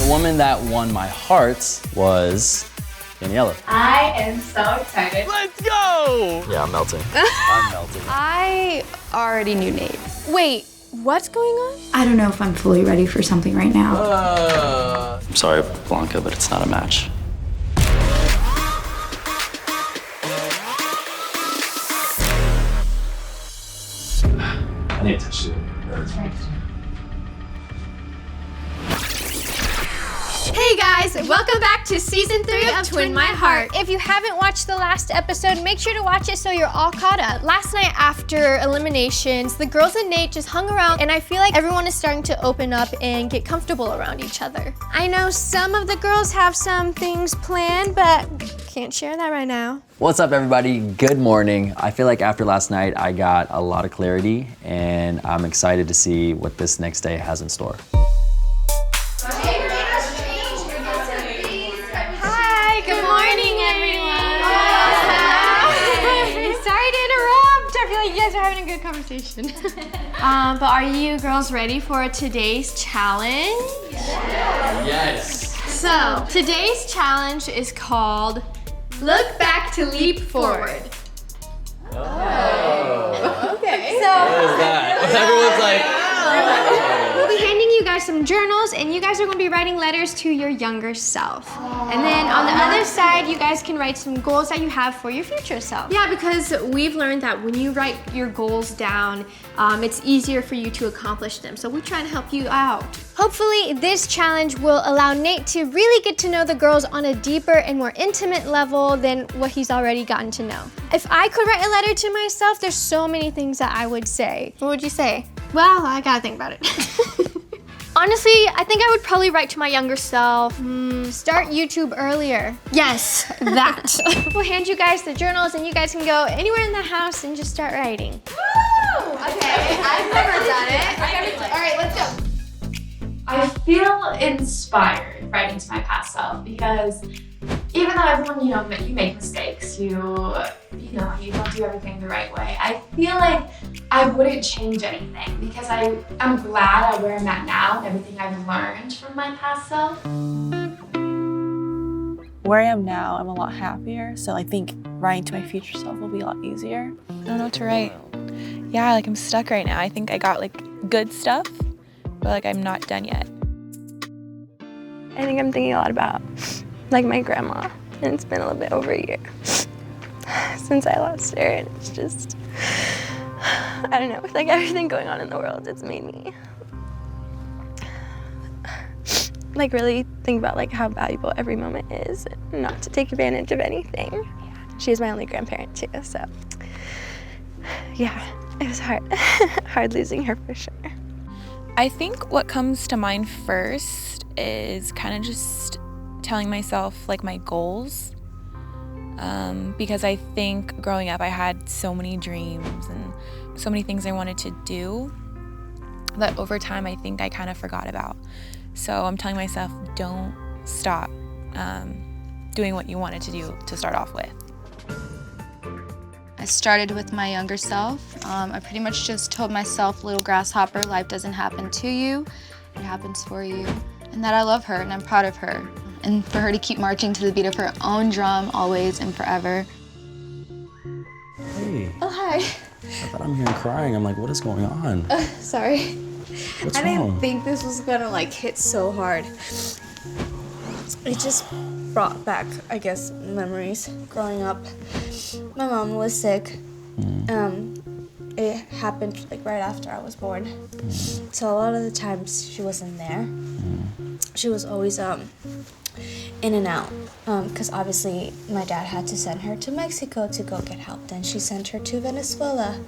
The woman that won my heart was Daniela. I am so excited. Let's go! Yeah, I'm melting. I'm melting. I already knew Nate. Wait, what's going on? I don't know if I'm fully ready for something right now. I'm sorry, Blanca, but it's not a match. I need to touch it. Hey guys, welcome back to season 3 of Twin My Heart. If you haven't watched the last episode, make sure to watch it so you're all caught up. Last night after eliminations, the girls and Nate just hung around, and I feel like everyone is starting to open up and get comfortable around each other. I know some of the girls have some things planned, but can't share that right now. What's up, everybody? Good morning. I feel like after last night, I got a lot of clarity, and I'm excited to see what this next day has in store. Hi, good morning, everyone. Hi. Sorry to interrupt. I feel like you guys are having a good conversation. But are you girls ready for today's challenge? Yes. So, today's challenge is called Look Back to Leap Forward. Oh. Okay. What is that? Everyone's like, We'll be handing you guys some journals, and you guys are going to be writing letters to your younger self. And then on the other side, you guys can write some goals that you have for your future self. Yeah, because we've learned that when you write your goals down, it's easier for you to accomplish them. So we try and help you out. Hopefully, this challenge will allow Nate to really get to know the girls on a deeper and more intimate level than what he's already gotten to know. If I could write a letter to myself, there's so many things that I would say. What would you say? Well, I gotta think about it. Honestly, I think I would probably write to my younger self, start YouTube earlier. Yes, that. We'll hand you guys the journals and you guys can go anywhere in the house and just start writing. Woo! Okay, I've never done it. All right, let's go. I feel inspired writing to my past self because even though everyone, you make mistakes, you don't do everything the right way. I feel like I wouldn't change anything because I'm glad where I'm at now and everything I've learned from my past self. Where I am now, I'm a lot happier, so I think writing to my future self will be a lot easier. I don't know what to write. Yeah, like I'm stuck right now. I think I got like good stuff, but like I'm not done yet. I think I'm thinking a lot about like my grandma, and it's been a little bit over a year since I lost her, and it's just, I don't know, with like everything going on in the world, it's made me like really think about like how valuable every moment is, and not to take advantage of anything. She is my only grandparent too, so yeah, it was hard, hard losing her for sure. I think what comes to mind first is kind of just telling myself like my goals, because I think growing up I had so many dreams and so many things I wanted to do that over time I think I kind of forgot about. So I'm telling myself, don't stop doing what you wanted to do to start off with. I started with my younger self. I pretty much just told myself, little grasshopper, life doesn't happen to you, it happens for you. And that I love her and I'm proud of her. And for her to keep marching to the beat of her own drum always and forever. hey, Oh, hi. I thought I'm hearing crying. I'm like, what is going on? Sorry. What's I wrong? didn't think this was gonna like hit so hard. It just brought back, I guess, memories growing up. My mom was sick. It happened like right after I was born. So a lot of the times she wasn't there. She was always in and out, because obviously my dad had to send her to Mexico to go get help. Then she sent her to Venezuela.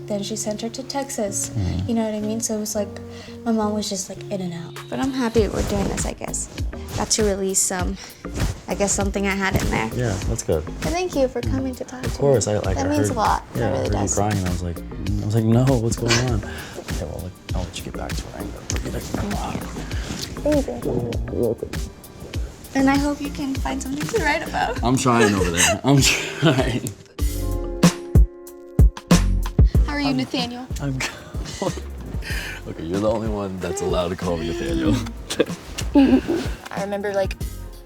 Then she sent her to Texas. You know what I mean? So it was like my mom was just like in and out. But I'm happy we're doing this, I guess. Got to release I guess something I had in there. Yeah, that's good. And thank you for coming to talk to me. Of course, I That means a lot. Yeah, That really I heard does. you crying, and I was like, no, what's going on? Okay, well, I'll let you get back to her anger. Thank you. You're welcome. And I hope you can find something to write about. I'm trying over there. I'm trying. How are you, Nathaniel? I'm Okay, you're the only one that's allowed to call me Nathaniel. remember like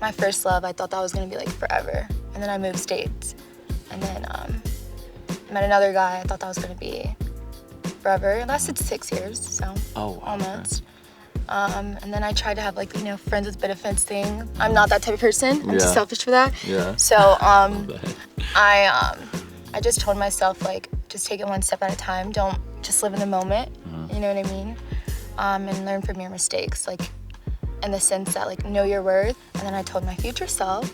my first love, I thought that was gonna be like forever. And then I moved states. And then met another guy, I thought that was gonna be forever. It lasted 6 years, so almost. And then I tried to have like, you know, friends with benefits thing. I'm not that type of person. I'm too selfish for that. Yeah. So I just told myself like, just take it one step at a time. Don't just live in the moment. You know what I mean? And learn from your mistakes, like in the sense that like know your worth. And then I told my future self,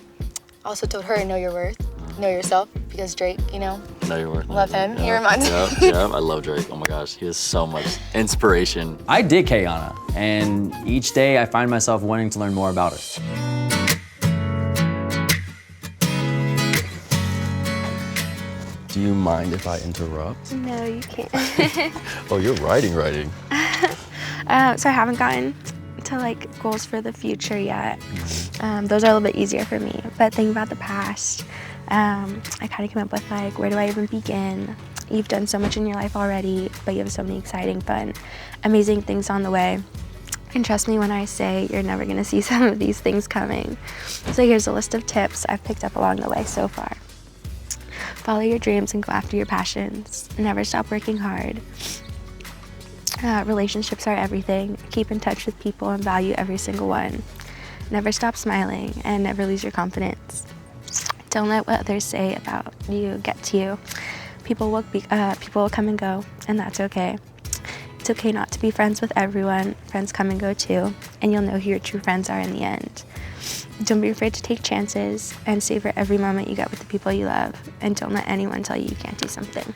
also told her know your worth, know yourself, because Drake, you know, Know your worth. love him. Yeah. He reminds me. Yeah, I love Drake. Oh my gosh, he has so much inspiration. I did Kayana, and each day I find myself wanting to learn more about her. Do you mind if I interrupt? No, you can't. Oh, you're writing. So I haven't gotten to like goals for the future yet. Those are a little bit easier for me. But thinking about the past, I kind of came up with like, where do I even begin? You've done so much in your life already, but you have so many exciting, fun, amazing things on the way. And trust me when I say you're never gonna see some of these things coming. So here's a list of tips I've picked up along the way so far. Follow your dreams and go after your passions. Never stop working hard. Relationships are everything. Keep in touch with people and value every single one. Never stop smiling and never lose your confidence. Don't let what others say about you get to you. People will come and go, and that's okay. It's okay not to be friends with everyone. Friends come and go too, and you'll know who your true friends are in the end. Don't be afraid to take chances and savor every moment you get with the people you love, and don't let anyone tell you can't do something.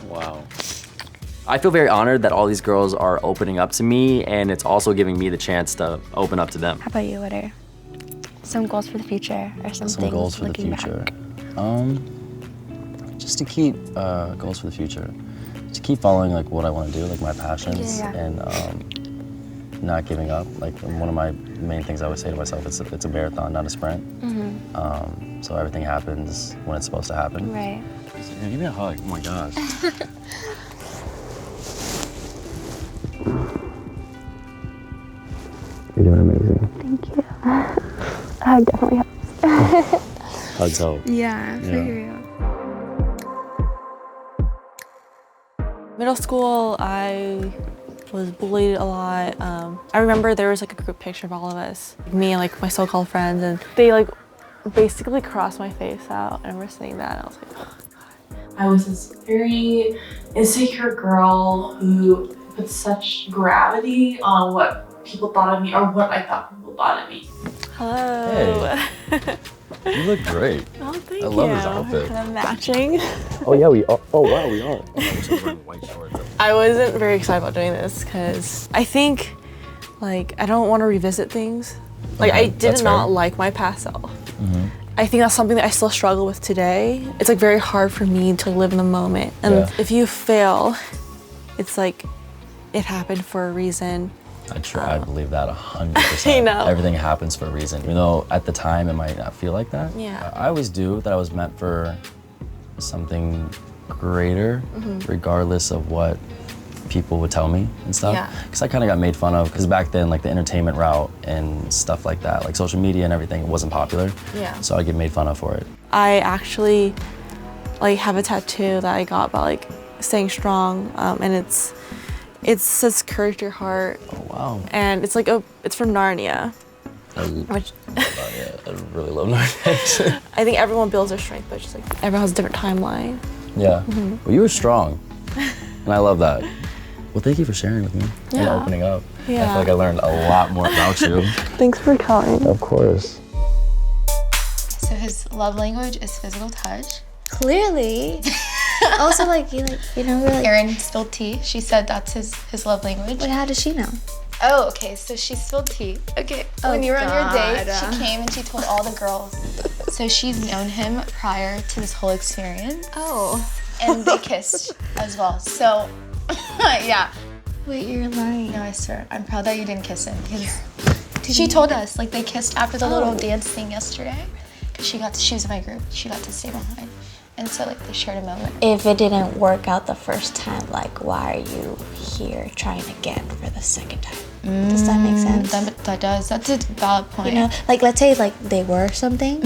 Wow. I feel very honored that all these girls are opening up to me, and it's also giving me the chance to open up to them. How about you? What are some goals for the future, or some Some things goals for the looking future. back? Just to keep goals for the future. To keep following like what I want to do, like my passions, and not giving up. Like one of my main things I always say to myself, it's a marathon, not a sprint. So everything happens when it's supposed to happen. Right. Yeah, give me a hug. Oh my gosh. You're doing amazing. Thank you. Hug definitely helps. Hugs help. Yeah, for real. Middle school, I was bullied a lot. I remember there was like a group picture of all of us, me and like my so-called friends, and they like basically crossed my face out, and we're saying that, and I was like, oh God. I was this very insecure girl who put such gravity on what people thought of me, or what I thought people thought of me. Hello. Hey. You look great. Oh, thank I you. love this outfit. Kind of matching. Oh yeah, we are. Oh wow, we are. Oh, we're still wearing white shorts. I wasn't very excited about doing this because I think, like, I don't want to revisit things. Like, I did not like my past self. I think that's something that I still struggle with today. It's like very hard for me to live in the moment. And if you fail, it's like it happened for a reason. I believe that 100%. I know. Everything happens for a reason. Even though at the time it might not feel like that. Yeah. I always do that I was meant for something greater, regardless of what people would tell me and stuff. Yeah. Because I kind of got made fun of, because back then, like the entertainment route and stuff like that, like social media and everything, wasn't popular. Yeah. So I get made fun of for it. I actually like have a tattoo that I got by like staying strong, and it says courage to your heart. Oh wow. And it's like it's from Narnia. Which I really love Narnia. I think everyone builds their strength, but just like everyone has a different timeline. Yeah. Well, you were strong, and I love that. Well, thank you for sharing with me and opening up. Yeah. I feel like I learned a lot more about you. Thanks for coming. Of course. So his love language is physical touch. Clearly. Also, like, you know, we're like, Erin spilled tea. She said that's his love language. wait, how does she know? Oh, okay, so she spilled tea. Okay, when you were on your date, she came and she told all the girls. So she's known him prior to this whole experience. Oh. And they kissed as well. So, yeah. Wait, you're lying. No, I swear. I'm proud that you didn't kiss him. Because she told us, like, they kissed after the little dance thing yesterday. Because she was in my group. She got to stay behind. And so like they shared a moment. If it didn't work out the first time, like why are you here trying again for the second time? Does that make sense? That does. That's a valid point. You know, like let's say like they were something,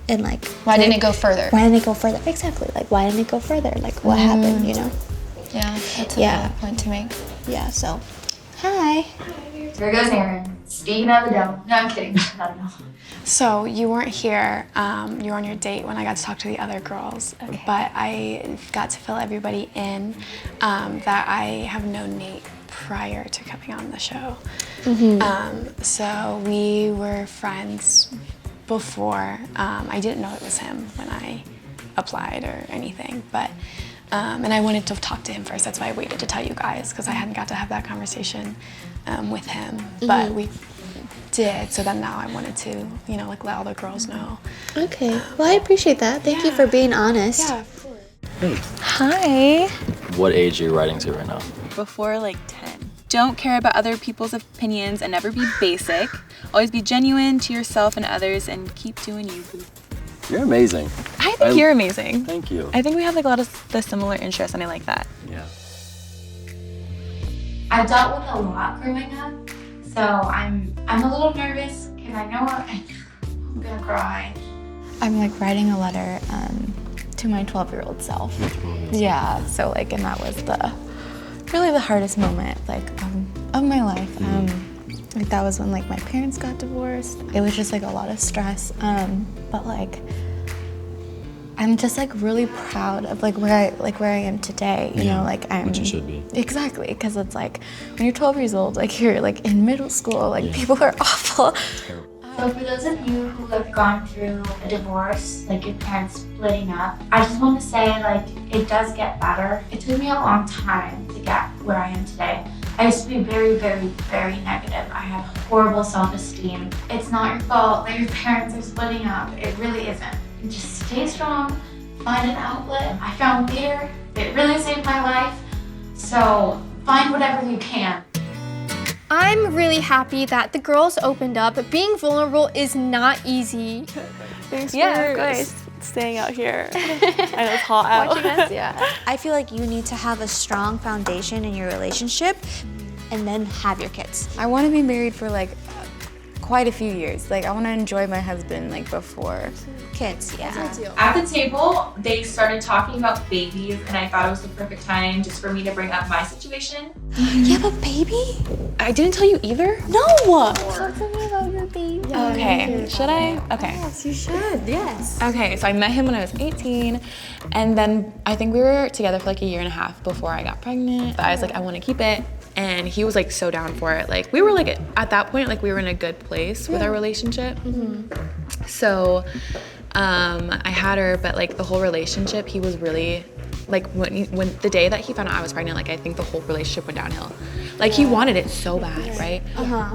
and like why didn't it go further? Why didn't it go further? Exactly. Like why didn't it go further? Like what happened? You know? Yeah, that's a valid point to make. Yeah. So, hi. Here goes Aaron. Speaking of the devil. No, I'm kidding. No. So you weren't here, you were on your date when I got to talk to the other girls, but I got to fill everybody in that I have known Nate prior to coming on the show. So we were friends before. I didn't know it was him when I applied or anything, but and I wanted to talk to him first. That's why I waited to tell you guys, because I hadn't got to have that conversation with him, but we did. So then now I wanted to, you know, like let all the girls know. Okay. Well, I appreciate that. Thank you for being honest. Yeah, of course. Hey, Hi. what age are you writing to right now? Before like 10. Don't care about other people's opinions and never be basic. Always be genuine to yourself and others and keep doing you. You're amazing. I think you're amazing. Thank you. I think we have like a lot of the similar interests and I like that. Yeah. I've dealt with a lot growing up, so I'm a little nervous because I know I'm gonna cry. I'm like writing a letter to my 12-year-old self. Yeah, so like, and that was really the hardest moment like of my life. Like that was when like my parents got divorced. It was just like a lot of stress, but like I'm just like really proud of like where I am today. You know, like I'm. Which you should be. Exactly, because it's like when you're 12 years old, like you're like in middle school, like people are awful. So for those of you who have gone through a divorce, like your parents splitting up, I just want to say like it does get better. It took me a long time to get where I am today. I used to be very, very, very negative. I had horrible self-esteem. It's not your fault that your parents are splitting up. It really isn't. You just stay strong, find an outlet. I found theater. It really saved my life. So find whatever you can. I'm really happy that the girls opened up, but being vulnerable is not easy. Thanks Yeah, for of course. staying out here. I know it's hot out. Watching us, yeah. I feel like you need to have a strong foundation in your relationship and then have your kids. I want to be married for like quite a few years. Like I want to enjoy my husband like before Kids, yeah. At the table, they started talking about babies, and I thought it was the perfect time just for me to bring up my situation. You have a baby? I didn't tell you either? No! Talk to me about your baby. Okay, should I? Okay. Yes, you should, yes. Okay, so I met him when I was 18, and then I think we were together for like a year and a half before I got pregnant. I was like, I want to keep it, and he was like so down for it. Like we were like, at that point, like we were in a good place with our relationship. So I had her, but like the whole relationship, he was really, like when the day that he found out I was pregnant, like I think the whole relationship went downhill. Like he wanted it so bad, right?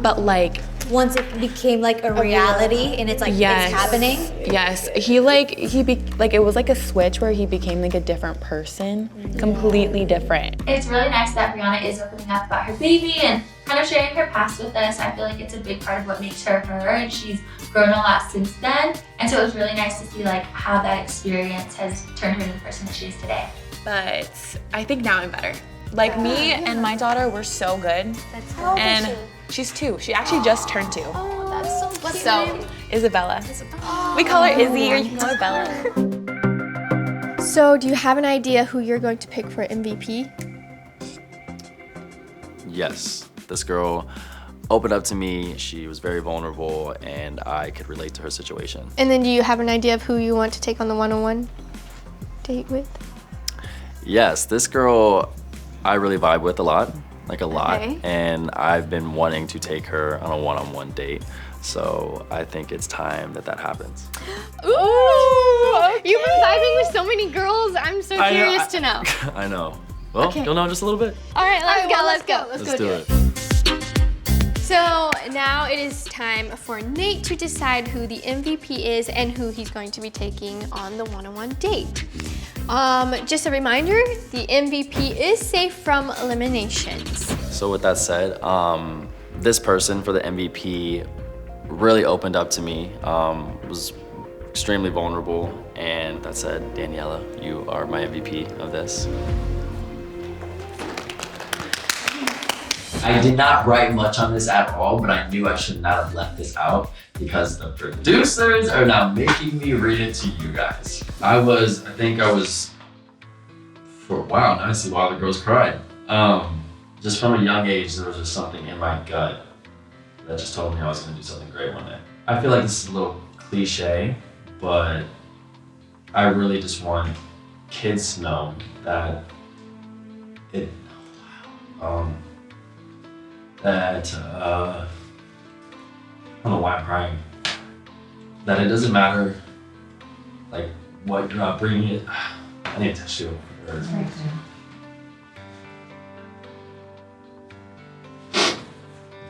But like, Once it became like a reality and it's like Yes. it's happening. yes, it was like a switch where he became like a different person, completely different. It's really nice that Brianna is opening up about her baby and kind of sharing her past with us. I feel like it's a big part of what makes her her, and she's grown a lot since then. And so it was really nice to see like how that experience has turned her into the person that she is today. But I think now I'm better. Like me and my daughter, we're so good. That's And she's 2. She actually just turned 2. Oh, that's so cute. So, Isabella. We call her Izzy, or you can call her Bella. So do you have an idea who you're going to pick for MVP? Yes, this girl opened up to me. She was very vulnerable, and I could relate to her situation. And then do you have an idea of who you want to take on the one-on-one date with? Yes, this girl I really vibe with a lot, like a lot. Okay. And I've been wanting to take her on a one-on-one date. So I think it's time that happens. Ooh! Okay. You've been vibing with so many girls. I'm so curious to know. I know. Well, you'll know in just a little bit. All right, let's go. Let's do it. So now it is time for Nate to decide who the MVP is and who he's going to be taking on the one-on-one date. Just a reminder, the MVP is safe from eliminations. So with that said, this person for the MVP really opened up to me, was extremely vulnerable. And that said, Daniela, you are my MVP of this. I did not write much on this at all, but I knew I should not have left this out because the producers are now making me read it to you guys. I think I was, wow, now I see why the girls cried. Just from a young age, there was just something in my gut that just told me I was gonna do something great one day. I feel like this is a little cliche, but I really just want kids to know that I don't know why I'm crying. That it doesn't matter, like, what your upbringing is. I need to tissue.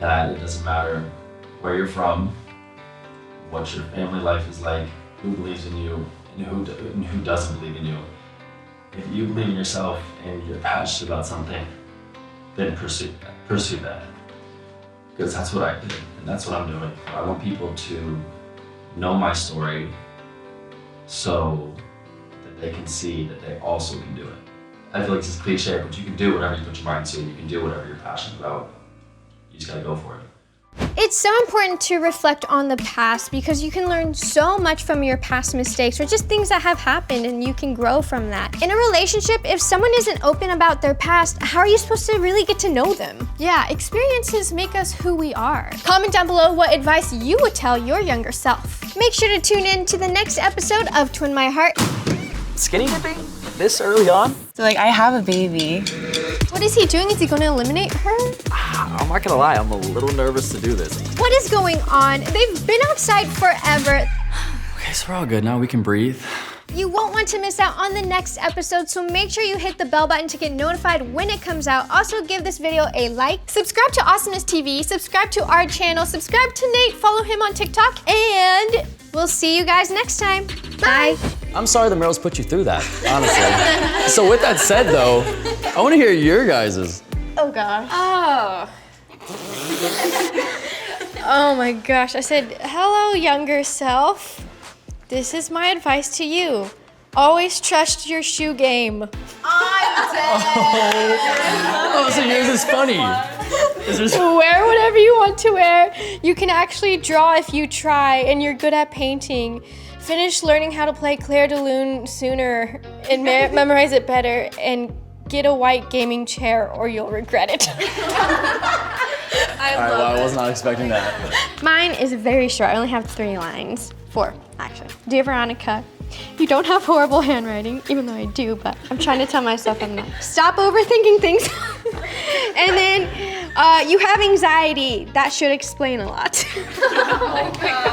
That it doesn't matter where you're from, what your family life is like, who believes in you, and who doesn't believe in you. If you believe in yourself and you're passionate about something, then pursue that. Because that's what I did, and that's what I'm doing. I want people to know my story so that they can see that they also can do it. I feel like it's cliche, but you can do whatever you put your mind to, you can do whatever you're passionate about. You just gotta go for it. It's so important to reflect on the past because you can learn so much from your past mistakes or just things that have happened and you can grow from that. In a relationship, if someone isn't open about their past, how are you supposed to really get to know them? Yeah, experiences make us who we are. Comment down below what advice you would tell your younger self. Make sure to tune in to the next episode of Twin My Heart. Skinny dipping? This early on? So like I have a baby. What is he doing? Is he going to eliminate her? I'm not gonna lie, I'm a little nervous to do this. What is going on? They've been outside forever. Okay, so we're all good now. We can breathe. You won't want to miss out on the next episode, so make sure you hit the bell button to get notified when it comes out. Also, give this video a like. Subscribe to AwesomenessTV. Subscribe to our channel. Subscribe to Nate. Follow him on TikTok. And we'll see you guys next time. Bye. I'm sorry the Merrells put you through that, honestly. So with that said, though, I want to hear your guys's. Oh, gosh. Oh. Oh, my gosh. I said, hello, younger self. This is my advice to you. Always trust your shoe game. I'm dead. Oh, so yours is funny. Wear whatever you want to wear. You can actually draw if you try, and you're good at painting. Finish learning how to play Claire de Lune sooner and memorize it better, and get a white gaming chair or you'll regret it. I was not expecting that. Mine is very short. I only have 3 lines. 4, actually. Dear Veronica, you don't have horrible handwriting, even though I do, but I'm trying to tell myself I'm not. Stop overthinking things. And then you have anxiety. That should explain a lot. Oh my God.